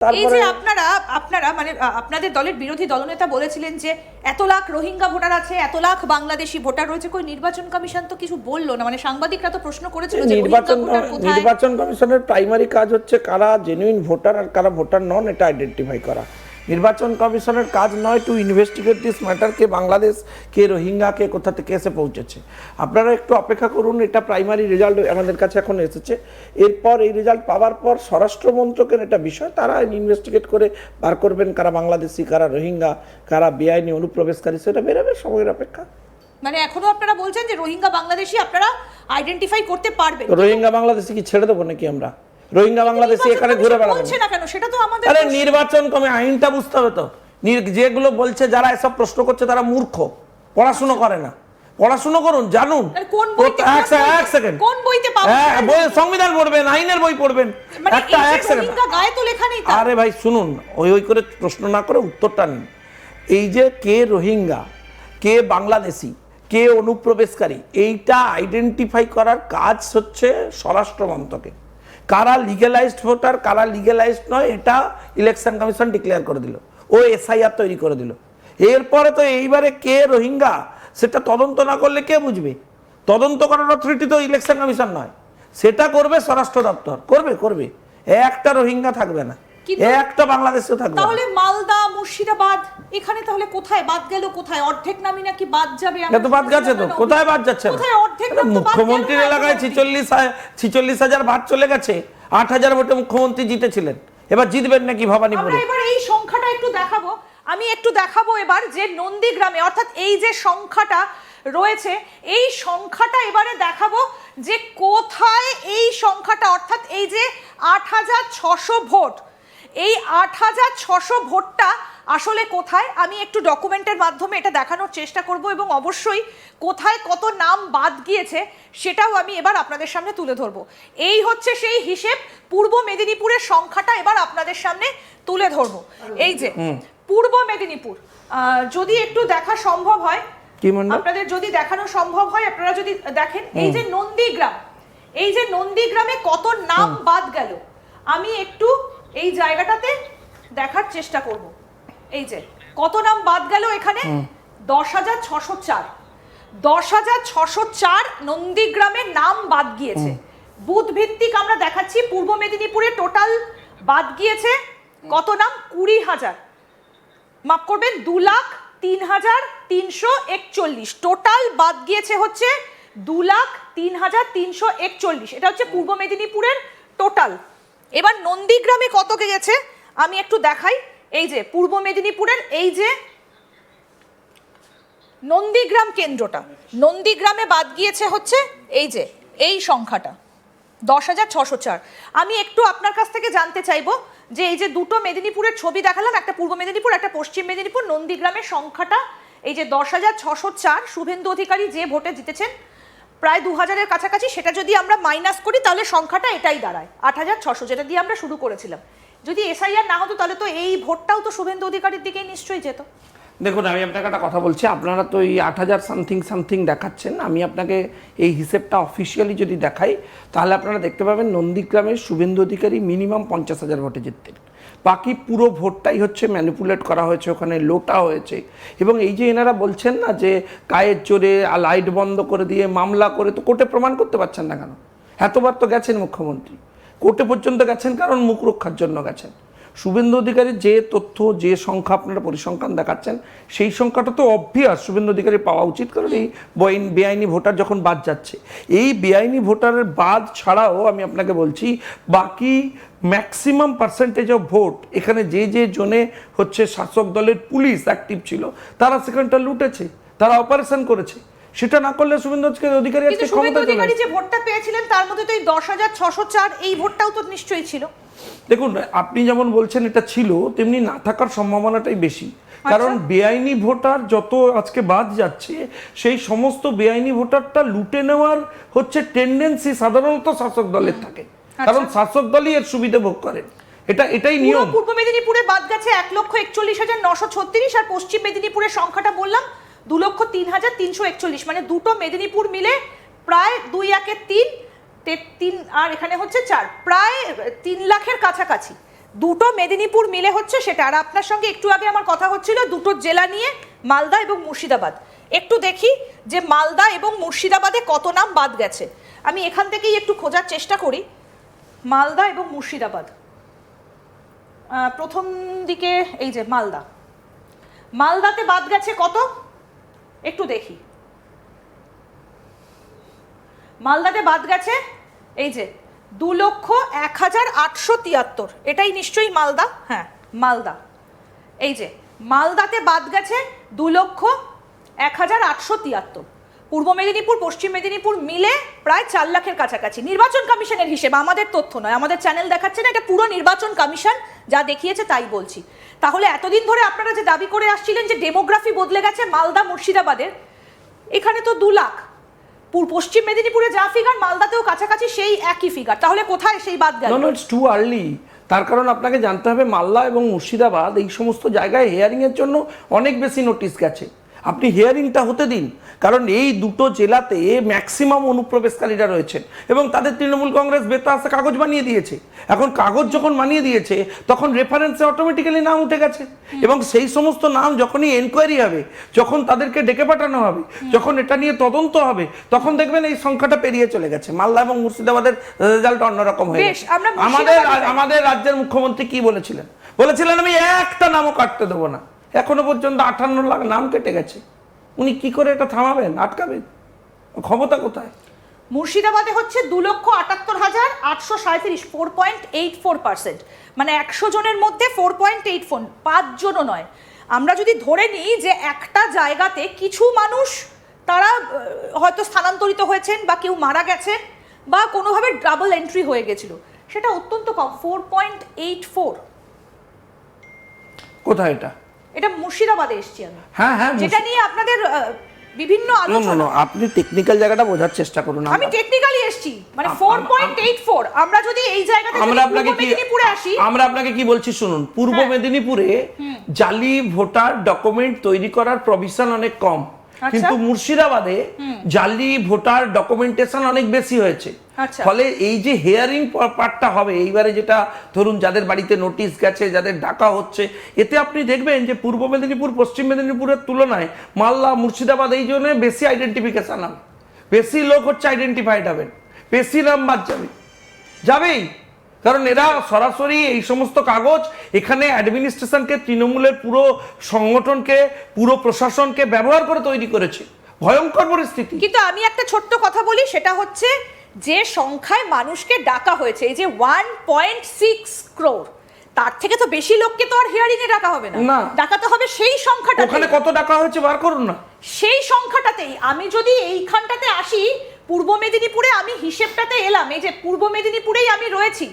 এই যে আপনারা আপনারা মানে আপনাদের দলের বিরোধী দলনেতা বলেছিলেন যে এত লাখ রোহিঙ্গা ভোটার আছে, এত লাখ বাংলাদেশি ভোটার রয়েছে, কই নির্বাচন কমিশন তো কিছু বললো না। মানে সাংবাদিকরা তো প্রশ্ন করেছিল যে নির্বাচন কমিশনের প্রাইমারি কাজ হচ্ছে কারা জেনুইন ভোটার আর কারা ভোটার নন এটা আইডেন্টিফাই করা। নির্বাচন কমিশনের কাজ নয় টু ইনভেস্টিগেট দিস ম্যাটার, কে বাংলাদেশ, কে রোহিঙ্গা, কে কোথা থেকে এসে পৌঁছেছে। আপনারা একটু অপেক্ষা করুন, এটা প্রাইমারি রেজাল্ট আমাদের কাছে এখন এসেছে। এরপর এই রেজাল্ট পাওয়ার পর স্বরাষ্ট্র মন্ত্রকের এটা বিষয়, তারা ইনভেস্টিগেট করে বার করবেন কারা বাংলাদেশি, কারা রোহিঙ্গা, কারা বেআইনি অনুপ্রবেশকারী, সেটা বেরোবে, সময়ের অপেক্ষা। মানে এখনো আপনারা বলছেন যে রোহিঙ্গা বাংলাদেশি আপনারা আইডেন্টিফাই করতে পারবেন। রোহিঙ্গা বাংলাদেশি কি ছেড়ে দেবো নাকি আমরা? রোহিঙ্গা বাংলাদেশি এখানে ঘুরে বেড়াবে না কেন? সেটা তো আমাদের আরে নির্বাচন কমে আইনটা বুঝতে হবে তো। যেগুলো বলছে যারা এসব প্রশ্ন করছে তারা মূর্খ, পড়াশোনা করে না। পড়াশোনা করুন, জানুন। কোন বইতে, এক সেকেন্ড, কোন বইতে পাবেন? বই সংবিধান পড়বেন, আইনের বই পড়বেন। একটা এক সেকেন্ড, গায়ে তো লেখা নেই। আরে ভাই শুনুন, ওই করে প্রশ্ন না করে উত্তরটা নিন। এই যে কে রোহিঙ্গা, কে বাংলাদেশি, কে অনুপ্রবেশকারী, এইটা আইডেন্টিফাই করার কাজ হচ্ছে স্বরাষ্ট্র মন্ত্রকে। কারা লিগ্যালাইজড ভোটার, কারা লিগ্যালাইজড নয়, এটা ইলেকশন কমিশন ডিক্লেয়ার করে দিল, ও এসআইআর তৈরি করে দিল। এরপরে তো এইবারে কে রোহিঙ্গা সেটা তদন্ত না করলে কে বুঝবে? তদন্ত করার অথরিটি তো ইলেকশন কমিশন নয়, সেটা করবে স্বরাষ্ট্র দপ্তর। করবে একটা রোহিঙ্গা থাকবে না, একটা বাংলাদেশও থাকবে না। তাহলে মালদা, মুর্শিদাবাদ এখানে তাহলে কোথায় বাদ গেল? কোথায় অর্ধেক নামই নাকি বাদ যাবে? এত বাদ যাচ্ছে তো, কোথায় বাদ যাচ্ছে? মুখ্যমন্ত্রীর এলাকায় 46,000 ভাট চলে গেছে, 8,000 ভোটে মুখ্যমন্ত্রী জিতেছিলেন। এবার জিতবেন নাকি ভবানীপুরে? এবার এই সংখ্যাটা একটু দেখাবো, আমি একটু দেখাবো এবার যে নন্দীগ্রামে, অর্থাৎ এই যে সংখ্যাটা রয়েছে এই সংখ্যাটা এবারে দেখাবো যে কোথায় এই সংখ্যাটা, অর্থাৎ এই যে 8,600 ভোট, এই 8,600 ভোটটা আসলে কোথায় আমি একটু ডকুমেন্টের মাধ্যমে এটা দেখানোর চেষ্টা করব, এবং অবশ্যই কোথায় কত নাম বাদ গিয়েছে সেটাও আমি এবার আপনাদের সামনে তুলে ধরবো। এই হচ্ছে সেই হিসেব, পূর্ব মেদিনীপুরের সংখ্যাটা এবার আপনাদের সামনে তুলে ধরবো। এই যে পূর্ব মেদিনীপুর, যদি একটু দেখা সম্ভব হয়, আপনাদের যদি দেখানো সম্ভব হয়, আপনারা যদি দেখেন এই যে নন্দীগ্রাম, এই যে নন্দীগ্রামে কত নাম বাদ গেল আমি একটু এই জায়গাটাতে দেখার চেষ্টা করব। এই যে কত নাম বাদ গেল এখানে, 10,604, 10,604 নন্দীগ্রামের নাম বাদ গিয়েছে। বুথ ভিত্তিক আমরা দেখাচ্ছি, পূর্ব মেদিনীপুরে টোটাল বাদ গিয়েছে কত নাম? 20,000, মাফ করবেন 2,03,341, টোটাল বাদ গিয়েছে হচ্ছে 2,03,341। এটা হচ্ছে পূর্ব মেদিনীপুরের টোটাল। এবার নন্দীগ্রামে কত গেছে আমি একটু দেখাই। এই যে পূর্ব মেদিনীপুরের এই যে নন্দীগ্রাম কেন্দ্রটা, নন্দীগ্রামে বাদ গিয়েছে হচ্ছে এই যে এই সংখ্যাটা 10,604। আমি একটু আপনার কাছ থেকে জানতে চাইবো যে এই যে দুটো মেদিনীপুরের ছবি দেখালাম, একটা পূর্ব মেদিনীপুর, একটা পশ্চিম মেদিনীপুর, নন্দীগ্রামের সংখ্যাটা এই যে 10,604, শুভেন্দু অধিকারী যে ভোটে জিতেছেন প্রায় 2,000-এর কাছাকাছি, সেটা যদি আমরা মাইনাস করি তাহলে সংখ্যাটা এটাই দাঁড়ায় 8,600, যেটা দিয়ে আমরা শুরু করেছিলাম। যদি এসআইআর না হতো তাহলে তো এই ভোটটাও তো শুভেন্দু অধিকারীর দিকেই নিশ্চয়ই যেত। দেখুন, আমি আপনাকে একটা কথা বলছি, আপনারা তো এই 8,000 সামথিং দেখাচ্ছেন, আমি আপনাকে এই হিসেবটা অফিসিয়ালি যদি দেখাই তাহলে আপনারা দেখতে পাবেন নন্দীগ্রামের শুভেন্দু অধিকারী মিনিমাম 50,000 ভোটে জিততেন। বাকি পুরো ভোটটাই হচ্ছে ম্যানিপুলেট করা হয়েছে, ওখানে লোটা হয়েছে। এবং এই যে এনারা বলছেন না যে গায়ের জোরে লাইট বন্ধ করে দিয়ে মামলা করে, তো কোর্টে প্রমাণ করতে পারছেন না কেন? এতবার তো গেছেন মুখ্যমন্ত্রী, কোর্টে পর্যন্ত গেছেন, কারণ মুখ রক্ষার জন্য গেছেন। শুভেন্দু অধিকারীর যে তথ্য, যে সংখ্যা আপনারা পরিসংখ্যান দেখাচ্ছেন, সেই সংখ্যাটা তো অবভিয়াস শুভেন্দু অধিকারী পাওয়া উচিত, কারণ এই বেআইনি ভোটার যখন বাদ যাচ্ছে, এই বেআইনি ভোটারের বাদ ছাড়াও আমি আপনাকে বলছি বাকি ম্যাক্সিমাম পার্সেন্টেজ অফ ভোট এখানে যে জোনে হচ্ছে শাসক দলের পুলিশ অ্যাক্টিভ ছিল, তারা সেখানটা লুটেছে, তারা অপারেশন করেছে। সেটা না করলে শুভেন্দু অধিকারী আজকে ক্ষমতায় চলে যে ভোটটা পেয়েছিলেন তার মধ্যে তো এই 10,604 এই ভোটটাও তো নিশ্চয়ই ছিল। দেখুন, আপনি যেমন বলছেন এটা ছিল, তেমনি না থাকার সম্ভাবনাটাই বেশি, কারণ বেআইনি ভোটার যত আজকে বাদ যাচ্ছে সেই সমস্ত বেআইনি ভোটারটা লুটে নেওয়ার হচ্ছে টেন্ডেন্সি সাধারণত শাসক দলের থাকে, কারণ শাসক দলই এর সুবিধা ভোগ করেন, এটাই নিয়ম। পূর্ব মেদিনীপুরে বাদ গেছে 1,41,936, আর পশ্চিম মেদিনীপুরের সংখ্যাটা বললাম 2,03,341, মানে দুটো মেদিনীপুর মিলে প্রায় 2-1-3 আর এখানে হচ্ছে 4, প্রায় 3 লাখের কাছাকাছি দুটো মেদিনীপুর মিলে হচ্ছে সেটা। আর আপনার সঙ্গে একটু আগে আমার কথা হচ্ছিল দুটো জেলা নিয়ে, মালদা এবং মুর্শিদাবাদ। একটু দেখি যে মালদা এবং মুর্শিদাবাদে কত নাম বাদ গেছে। আমি এখান থেকেই একটু খোঁজার চেষ্টা করি মালদা এবং মুর্শিদাবাদ। প্রথম দিকে এই যে মালদাতে বাদ গেছে কত একটু দেখি। মালদাতে বাদ গেছে এই যে 2,01,873। এটাই নিশ্চয়ই মালদা, হ্যাঁ মালদা। এই যে মালদাতে বাদ গেছে 2,01,873। পূর্ব মেদিনীপুর পশ্চিম মেদিনীপুর মিলে প্রায় 4 লাখের কাছাকাছি। নির্বাচন কমিশনের হিসেব, আমাদের তথ্য নয়, আমাদের চ্যানেল দেখাচ্ছে না, এটা পুরো নির্বাচন কমিশন যা দেখিয়েছে তাই বলছি। তাহলে এতদিন ধরে আপনারা যে দাবি করে আসছিলেন যে ডেমোগ্রাফি বদলে গেছে মালদা মুর্শিদাবাদের, এখানে তো 2 লাখ। পশ্চিম মেদিনীপুরে যা ফিগার মালদাতেও কাছাকাছি সেই একই ফিগার, তাহলে কোথায় সেই বাদ গেল? No it's too early. তার কারণ আপনাকে জানতে হবে মালদা এবং মুর্শিদাবাদ এই সমস্ত জায়গায় হিয়ারিংয়ের জন্য অনেক বেশি নোটিশ গেছে। আপনি হিয়ারিংটা হতে দিন, কারণ এই দুটো জেলাতে ম্যাক্সিমাম অনুপ্রবেশকারীরা রয়েছেন এবং তাদের তৃণমূল কংগ্রেস বেতাসে কাগজ বানিয়ে দিয়েছে। এখন কাগজ যখন বানিয়ে দিয়েছে তখন রেফারেন্সে অটোমেটিক্যালি নাম উঠে গেছে এবং সেই সমস্ত নাম যখনই এনকোয়ারি হবে, যখন তাদেরকে ডেকে পাঠানো হবে, যখন এটা নিয়ে তদন্ত হবে, তখন দেখবেন এই সংখ্যাটা পেরিয়ে চলে গেছে। মালদা এবং মুর্শিদাবাদের রেজাল্ট অন্যরকম হয়ে গেছে। আমাদের রাজ্যের মুখ্যমন্ত্রী কি বলেছিলেন? বলেছিলেন আমি একটা নামও কাটতে দেবো না। এখনো পর্যন্ত 58 লাখ নাম কেটে গেছে। উনি কি করে এটা থামাবেন, আটকাবেন? ক্ষমতা কোথায়? মুর্শিদাবাদে হচ্ছে 2,78,837, 4.84%। মানে 100 জনের মধ্যে 4.84, 5 জনও নয়। আমরা যদি ধরে নিই যে একটা জায়গাতে কিছু মানুষ তারা হয়তো স্থানান্তরিত হয়েছেন বা কেউ মারা গেছেন বা কোনোভাবে ডাবল এন্ট্রি হয়ে গেছিল, সেটা অত্যন্ত কম, 4.84। কোথায় এটা? এটা মুর্শিদাবাদে এসছি আমি। হ্যাঁ, যেটা নিয়ে আপনাদের বিভিন্ন আলোচনা। আপনি টেকনিক্যাল জায়গাটা বোঝার চেষ্টা করুন। আমি টেকনিক্যালি এসছি, মানে 4.84। আমরা যদি এই জায়গাতে মেদিনীপুরে আসি, আমরা আপনাকে কি বলছি শুনুন। পূর্ব মেদিনীপুরে জালি ভোটার ডকুমেন্ট তৈরি করার প্রভিশন অনেক কম, কিন্তু মুর্শিদাবাদে জালি ভোটার ডকুমেন্টেশন অনেক বেশি হয়েছে। ফলে এই যে হিয়ারিং পার্টটা হবে এইবারে, যেটা ধরুন যাদের বাড়িতে নোটিশ গেছে, যাদের ডাকা হচ্ছে, এতে আপনি দেখবেন যে পূর্ব মেদিনীপুর পশ্চিম মেদিনীপুরের তুলনায় মালদা মুর্শিদাবাদ এই জন্য বেশি আইডেন্টিফিকেশন হবে, বেশি লোক হচ্ছে আইডেন্টিফাইড হবেন, বেশি নাম বাদ যাবেই। কারণ এরা সরাসরি এই সমস্ত কাগজ এখানে অ্যাডমিনিস্ট্রেশনকে, তৃণমূলের পুরো সংগঠনকে, পুরো প্রশাসনকে ব্যবহার করে তৈরি করেছে। ভয়ঙ্কর পরিস্থিতি। কিন্তু আমি একটা ছোট্ট কথা বলি, সেটা হচ্ছে যে সংখ্যায় মানুষকে ডাকা হয়েছে, এই যে 1.6 crore, তার থেকে তো বেশি লোককে তো আর হিয়ারিং এ ডাকা হবে না, ডাকাতে হবে সেই সংখ্যাটা। ওখানে কত ডাকা হয়েছে বার করুন না, সেই সংখ্যাটাতেই। আমি যদি এইখানটাতে আসি, পূর্ব মেদিনীপুরে আমি হিসেবটাতে এলাম, এই যে পূর্ব মেদিনীপুরেই আমি রয়েছি,